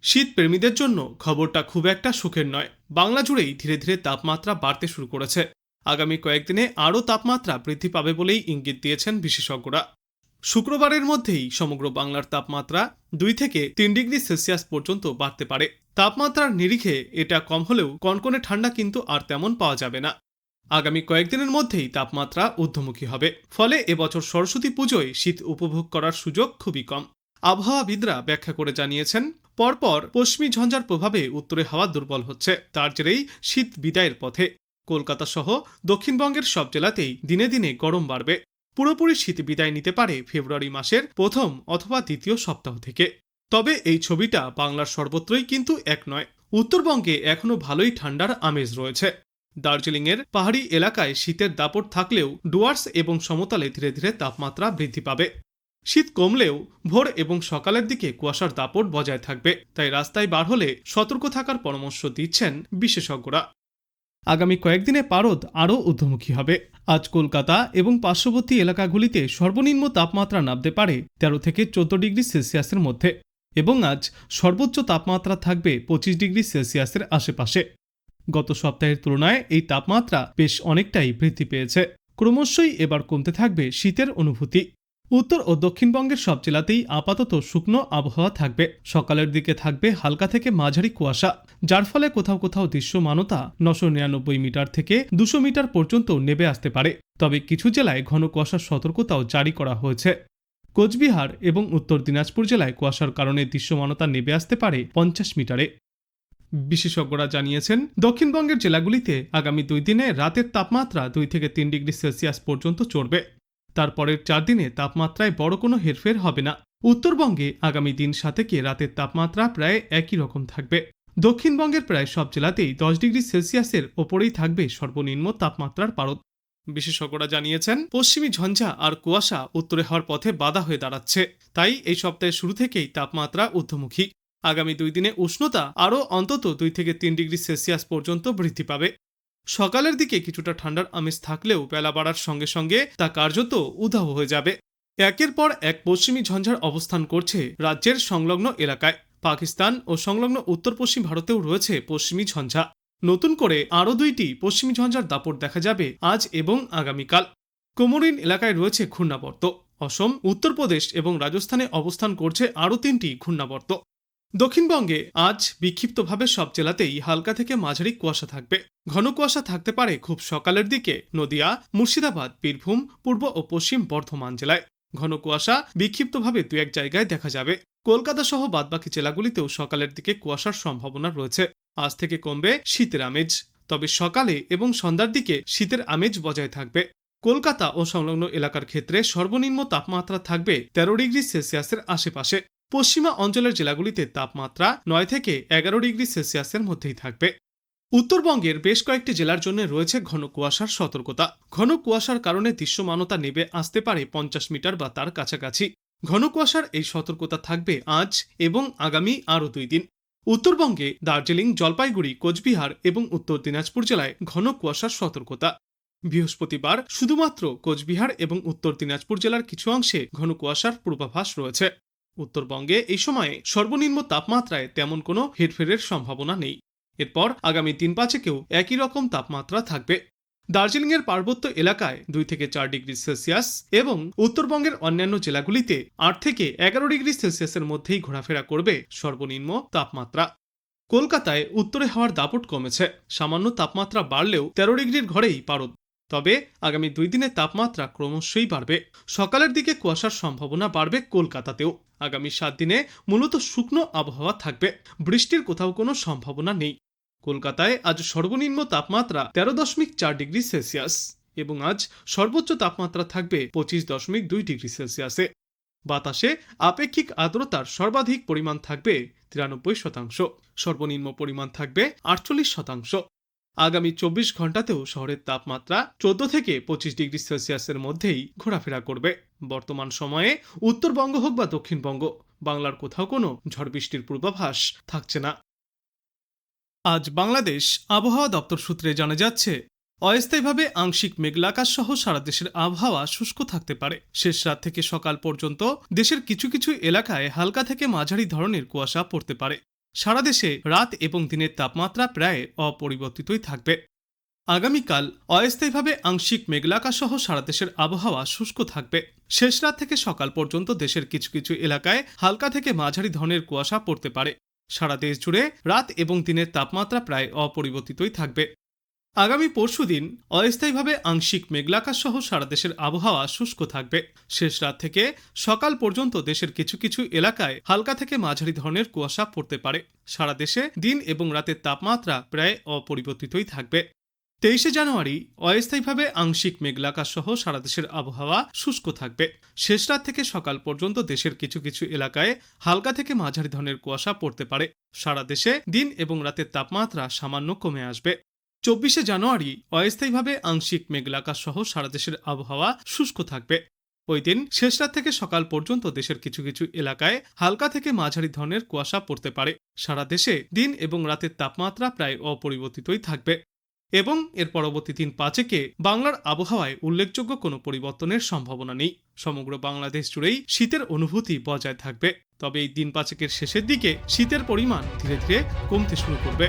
শীত প্রেমীদের জন্য খবরটা খুব একটা সুখের নয়। বাংলা জুড়েই ধীরে ধীরে তাপমাত্রা বাড়তে শুরু করেছে। আগামী কয়েকদিনে আরও তাপমাত্রা বৃদ্ধি পাবে বলেই ইঙ্গিত দিয়েছেন বিশেষজ্ঞরা। শুক্রবারের মধ্যেই সমগ্র বাংলার তাপমাত্রা 2 থেকে 3 ডিগ্রি সেলসিয়াস পর্যন্ত বাড়তে পারে। তাপমাত্রার নিরিখে এটা কম হলেও কনকনে ঠান্ডা কিন্তু আর তেমন পাওয়া যাবে না। আগামী কয়েকদিনের মধ্যেই তাপমাত্রা ঊর্ধ্বমুখী হবে, ফলে এবছর সরস্বতী পুজোয় শীত উপভোগ করার সুযোগ খুবই কম। আবহাওয়াবিদরা ব্যাখ্যা করে জানিয়েছেন, পরপর পশ্চিমী ঝঞ্ঝার প্রভাবে উত্তরে হাওয়া দুর্বল হচ্ছে, তার জেরেই শীত বিদায়ের পথে। কলকাতা সহ দক্ষিণবঙ্গের সব জেলাতেই দিনে দিনে গরম বাড়বে। পুরোপুরি শীত বিদায় নিতে পারে ফেব্রুয়ারি মাসের প্রথম অথবা দ্বিতীয় সপ্তাহ থেকে। তবে এই ছবিটা বাংলার সর্বত্রই কিন্তু এক নয়। উত্তরবঙ্গে এখনো ভালোই ঠান্ডার আমেজ রয়েছে। দার্জিলিংয়ের পাহাড়ি এলাকায় শীতের দাপট থাকলেও ডুয়ার্স এবং সমতলে ধীরে ধীরে তাপমাত্রা বৃদ্ধি পাবে। শীত কমলেও ভোর এবং সকালের দিকে কুয়াশার দাপট বজায় থাকবে, তাই রাস্তায় বার হলে সতর্ক থাকার পরামর্শ দিচ্ছেন বিশেষজ্ঞরা। আগামী কয়েকদিনে পারদ আরও ঊর্ধ্বমুখী হবে। আজ কলকাতা এবং পার্শ্ববর্তী এলাকাগুলিতে সর্বনিম্ন তাপমাত্রা নামতে পারে 13 থেকে 14 ডিগ্রি সেলসিয়াসের মধ্যে, এবং আজ সর্বোচ্চ তাপমাত্রা থাকবে 25 ডিগ্রি সেলসিয়াসের আশেপাশে। গত সপ্তাহের তুলনায় এই তাপমাত্রা বেশ অনেকটাই বৃদ্ধি পেয়েছে। ক্রমশই এবার কমতে থাকবে শীতের অনুভূতি। উত্তর ও দক্ষিণবঙ্গের সব জেলাতেই আপাতত শুকনো আবহাওয়া থাকবে। সকালের দিকে থাকবে হালকা থেকে মাঝারি কুয়াশা, যার ফলে কোথাও কোথাও দৃশ্যমানতা 999 মিটার থেকে 200 মিটার পর্যন্ত নেমে আসতে পারে। তবে কিছু জেলায় ঘন কুয়াশার সতর্কতাও জারি করা হয়েছে। কোচবিহার এবং উত্তর দিনাজপুর জেলায় কুয়াশার কারণে দৃশ্যমানতা নেমে আসতে পারে 50 মিটারে। বিশেষজ্ঞরা জানিয়েছেন, দক্ষিণবঙ্গের জেলাগুলিতে আগামী 2 দিনে রাতের তাপমাত্রা 2 থেকে 3 ডিগ্রি সেলসিয়াস পর্যন্ত চড়বে। তারপরের 4 দিনে তাপমাত্রায় বড় কোনো হেরফের হবে না। উত্তরবঙ্গে আগামী দিন 7 রাতের তাপমাত্রা প্রায় একই রকম থাকবে। দক্ষিণবঙ্গের প্রায় সব জেলাতেই 10 ডিগ্রি সেলসিয়াসের ওপরেই থাকবে সর্বনিম্ন তাপমাত্রার পারদ। বিশেষজ্ঞরা জানিয়েছেন, পশ্চিমী ঝঞ্ঝা আর কুয়াশা উত্তরে হওয়ার পথে বাধা হয়ে দাঁড়াচ্ছে, তাই এই সপ্তাহের শুরু থেকেই তাপমাত্রা ঊর্ধ্বমুখী। আগামী 2 দিনে উষ্ণতা আরও অন্তত 2 থেকে 3 ডিগ্রি সেলসিয়াস পর্যন্ত বৃদ্ধি পাবে। সকালের দিকে কিছুটা ঠান্ডার আমেজ থাকলেও বেলা বাড়ার সঙ্গে সঙ্গে তা কার্যত উধাও হয়ে যাবে। একের পর এক পশ্চিমী ঝঞ্ঝার অবস্থান করছে রাজ্যের সংলগ্ন এলাকায়। পাকিস্তান ও সংলগ্ন উত্তর পশ্চিম ভারতেও রয়েছে পশ্চিমী ঝঞ্ঝা। নতুন করে আরও 2টি পশ্চিমী ঝঞ্ঝার দাপট দেখা যাবে আজ এবং আগামীকাল। কোমোরিন এলাকায় রয়েছে ঘূর্ণাবর্ত। অসম, উত্তরপ্রদেশ এবং রাজস্থানে অবস্থান করছে আরও 3টি ঘূর্ণাবর্ত। দক্ষিণবঙ্গে আজ বিক্ষিপ্তভাবে সব জেলাতেই হালকা থেকে মাঝারি কুয়াশা থাকবে। ঘন কুয়াশা থাকতে পারে খুব সকালের দিকে নদিয়া, মুর্শিদাবাদ, বীরভূম, পূর্ব ও পশ্চিম বর্ধমান জেলায়। ঘন কুয়াশা বিক্ষিপ্তভাবে 2-1 জায়গায় দেখা যাবে। কলকাতা সহ বাদবাকি জেলাগুলিতেও সকালের দিকে কুয়াশার সম্ভাবনা রয়েছে। আজ থেকে কমবে শীতের আমেজ, তবে সকালে এবং সন্ধ্যার দিকে শীতের আমেজ বজায় থাকবে। কলকাতা ও সংলগ্ন এলাকার ক্ষেত্রে সর্বনিম্ন তাপমাত্রা থাকবে 13 ডিগ্রি সেলসিয়াসের আশেপাশে। পশ্চিমা অঞ্চলের জেলাগুলিতে তাপমাত্রা 9 থেকে 11 ডিগ্রি সেলসিয়াসের মধ্যেই থাকবে। উত্তরবঙ্গের বেশ কয়েকটি জেলার জন্য রয়েছে ঘন কুয়াশার সতর্কতা। ঘন কুয়াশার কারণে দৃশ্যমানতা নেমে আসতে পারে 50 মিটার বা তার কাছাকাছি। ঘন কুয়াশার এই সতর্কতা থাকবে আজ এবং আগামী আরও 2 দিন। উত্তরবঙ্গে দার্জিলিং, জলপাইগুড়ি, কোচবিহার এবং উত্তর দিনাজপুর জেলায় ঘন কুয়াশার সতর্কতা। বৃহস্পতিবার শুধুমাত্র কোচবিহার এবং উত্তর দিনাজপুর জেলার কিছু অংশে ঘন কুয়াশার পূর্বাভাস রয়েছে। উত্তরবঙ্গে এই সময়ে সর্বনিম্ন তাপমাত্রায় তেমন কোনো হেরফেরের সম্ভাবনা নেই। এরপর আগামী 3-5 একই রকম তাপমাত্রা থাকবে। দার্জিলিংয়ের পার্বত্য এলাকায় 2 থেকে 4 ডিগ্রি সেলসিয়াস এবং উত্তরবঙ্গের অন্যান্য জেলাগুলিতে 8 থেকে 11 ডিগ্রি সেলসিয়াসের মধ্যেই ঘোরাফেরা করবে সর্বনিম্ন তাপমাত্রা। কলকাতায় উত্তরে হাওয়ার দাপট কমেছে। সামান্য তাপমাত্রা বাড়লেও 13 ডিগ্রির ঘরেই পারদ। তবে আগামী 2 দিনে তাপমাত্রা ক্রমশই বাড়বে। সকালের দিকে কুয়াশার সম্ভাবনা বাড়বে কলকাতাতেও। আগামী 7 দিনে মূলত শুকনো আবহাওয়া থাকবে। বৃষ্টির কোথাও কোনো সম্ভাবনা নেই। কলকাতায় আজ সর্বনিম্ন তাপমাত্রা 13.4 ডিগ্রি সেলসিয়াস এবং আজ সর্বোচ্চ তাপমাত্রা থাকবে 25.2 ডিগ্রি সেলসিয়াসে। বাতাসে আপেক্ষিক আর্দ্রতার সর্বাধিক পরিমাণ থাকবে 93%, সর্বনিম্ন পরিমাণ থাকবে 48%। আগামী 24 ঘন্টাতেও শহরের তাপমাত্রা 14 থেকে 25 ডিগ্রি সেলসিয়াসের মধ্যেই ঘোরাফেরা করবে। বর্তমান সময়ে উত্তরবঙ্গ হোক বা দক্ষিণবঙ্গ, বাংলার কোথাও কোনো ঝড় বৃষ্টির পূর্বাভাস থাকছে না। আজ বাংলাদেশ আবহাওয়া দপ্তর সূত্রে জানা যাচ্ছে, অস্থায়ীভাবে আংশিক মেঘলা আকাশ সহ সারা দেশের আবহাওয়া শুষ্ক থাকতে পারে। শেষ রাত থেকে সকাল পর্যন্ত দেশের কিছু কিছু এলাকায় হালকা থেকে মাঝারি ধরনের কুয়াশা পড়তে পারে। সারা দেশে রাত এবং দিনের তাপমাত্রা প্রায় অপরিবর্তিতই থাকবে। আগামীকাল অস্থায়ীভাবে আংশিক মেঘলাকা সহ সারা দেশের আবহাওয়া শুষ্ক থাকবে। শেষ রাত থেকে সকাল পর্যন্ত দেশের কিছু কিছু এলাকায় হালকা থেকে মাঝারি ধরনের কুয়াশা পড়তে পারে। সারা দেশ জুড়ে রাত এবং দিনের তাপমাত্রা প্রায় অপরিবর্তিতই থাকবে। আগামী পরশুদিন অস্থায়ীভাবে আংশিক মেঘলাকাশ সহ সারা দেশের আবহাওয়া শুষ্ক থাকবে। শেষ রাত থেকে সকাল পর্যন্ত দেশের কিছু কিছু এলাকায় হালকা থেকে মাঝারি ধরনের কুয়াশা পড়তে পারে। সারা দেশে দিন এবং রাতের তাপমাত্রা প্রায় অপরিবর্তিতই থাকবে। 23শে জানুয়ারি অস্থায়ীভাবে আংশিক মেঘলাকাশ সহ সারা দেশের আবহাওয়া শুষ্ক থাকবে। শেষ রাত থেকে সকাল পর্যন্ত দেশের কিছু কিছু এলাকায় হালকা থেকে মাঝারি ধরনের কুয়াশা পড়তে পারে। সারা দেশে দিন এবং রাতের তাপমাত্রা সামান্য কমে আসবে। 24শে জানুয়ারি অস্থায়ীভাবে আংশিক মেঘলাকাশ সহ সারা দেশের আবহাওয়া শুষ্ক থাকবে। ওই দিন শেষ রাত থেকে সকাল পর্যন্ত দেশের কিছু কিছু এলাকায় হালকা থেকে মাঝারি ধরনের কুয়াশা পড়তে পারে। সারা দেশে দিন এবং রাতের তাপমাত্রা প্রায় অপরিবর্তিতই থাকবে। এবং এর পরবর্তী দিন 5-এ বাংলার আবহাওয়ায় উল্লেখযোগ্য কোনো পরিবর্তনের সম্ভাবনা নেই। সমগ্র বাংলাদেশ জুড়েই শীতের অনুভূতি বজায় থাকবে। তবে এই দিন 5-এর শেষের দিকে শীতের পরিমাণ ধীরে ধীরে কমতে শুরু করবে।